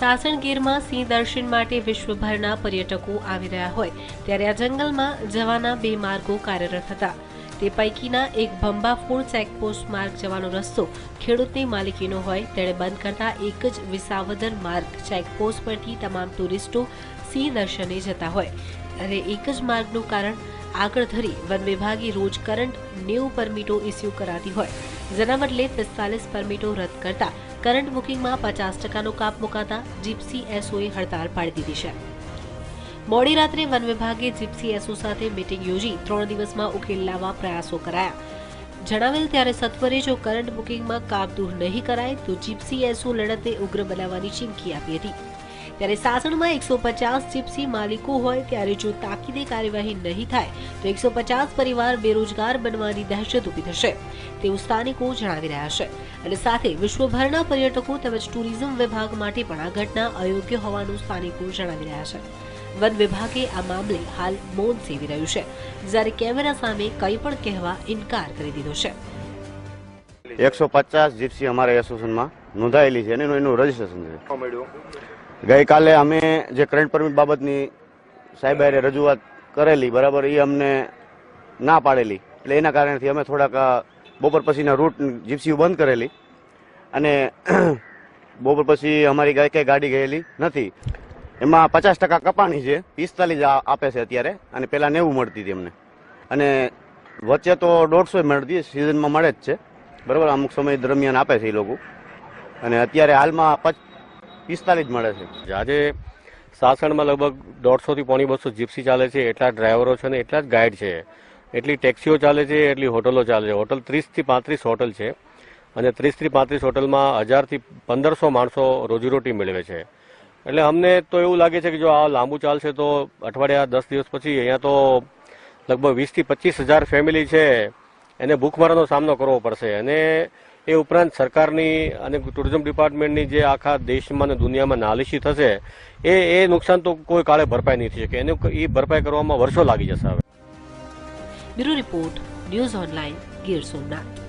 સાસણ સિંહ દર્શન માટે વિશ્વભરના પર્યટકો આવી રહ્યા હોય ત્યારે આ જંગલમાં જવાના બે માર્ગો કાર્યરત હતા। તે પૈકીના એક ભંબાફોડ ચેકપોસ્ટ માર્ગ જવાનો રસ્તો ખેડૂતની માલિકીનો હોય તેણે બંધ કરતા એક જ વિસાવદર માર્ગ ચેકપોસ્ટ પરથી તમામ ટુરિસ્ટો સિંહ દર્શને જતા હોય અને એક જ માર્ગનું કારણ આગળ ધરી વન વિભાગે રોજ કરંટ 90 પરમિટો ઇસ્યુ કરાતી હોય જેના બદલે 45 પરમિટો રદ કરતા કરંટ બુકિંગમાં 50% કાપ મુકાતા જીપ્સી એસઓએ હડતાળ પાડી દીધી છે। મોડી રાત્રે વન વિભાગે જીપ્સી એસઓ સાથે મીટિંગ યોજી 3 દિવસમાં ઉકેલ લાવવા પ્રયાસો કરાયા। જણાવેલ ત્યારે સત્વરે જો કરંટ બુકિંગમાં કાપ દૂર નહીં કરાય તો જીપ્સી એસઓ લડતને ઉગ્ર બનાવવાની ચીમકી આપી હતી। ત્યારે સાસણમાં 150 જીપ્સી માલિકો હોય ત્યારે જો તાકીદે કાર્યવાહી નહીં થાય તો 150 પરિવાર બેરોજગાર બનવાની દહેશત ઊભી થશે તેવું સ્થાનિકો જણાવી રહ્યા છે અને સાથે વિશ્વભરના પર્યટકો તેમજ ટુરિઝમ વિભાગ માટે પણ આ ઘટના અયોગ્ય હોવાનું સ્થાનિકો જણાવી રહ્યા છે। વન વિભાગે આ મામલે હાલ મૌન સેવી રહ્યું છે જ્યારે કેમેરા સામે કંઈ પણ કહેવા ઇનકાર કરી દીધો છે। 150 જીપ્સી અમારા એસોસિએશનમાં નોંધાયેલી છે અને એનું રજીસ્ટ્રેશન છે। ગઈકાલે અમે જે કરંટ પરમિટ બાબતની સાહેબ રજૂઆત કરેલી બરાબર એ અમને ના પાડેલી એટલે એના કારણથી અમે થોડાક બપોર પછીના રૂટ જીપ્સી બંધ કરેલી અને બપોર પછી અમારી કઈ ગાડી ગયેલી નથી। એમાં 50% કપાણી છે, 45 આપે છે અત્યારે અને પેલા 90 મળતી હતી અમને અને વચ્ચે તો 150 મળતી સિઝનમાં મળે જ છે બરાબર અમુક સમય દરમિયાન આપે છે એ લોકો અને અત્યારે હાલમાં 45 મળે છે। આજે સાસણમાં લગભગ 150 થી 200 જીપ્સી ચાલે છે, એટલા ડ્રાઈવરો છે ને એટલા જ ગાઈડ છે, એટલી ટેક્સીઓ ચાલે છે, એટલી હોટલો ચાલે છે। હોટલ 30 થી 35 હોટલ છે અને 30 થી 35 હોટલમાં 1000 થી 1500 માણસો રોજીરોટી મેળવે છે। એટલે અમને તો એવું લાગે છે કે જો આ લાંબુ ચાલશે તો અઠવાડિયા 10 દિવસ પછી અહીંયા તો લગભગ 20 થી 25,000 ફેમિલી છે એને ભૂખમરાનો સામનો કરવો પડશે અને એ ઉપરાંત સરકારની અને ટુરિઝમ ડિપાર્ટમેન્ટની જે આખા દેશમાં અને દુનિયામાં નાલીશી થશે એ નુકસાન તો કોઈ કાળે ભરપાઈ નહીં થઈ શકે, એને એ ભરપાઈ કરવામાં વર્ષો લાગી જશે। હવે bureau report news online Gir Somnath.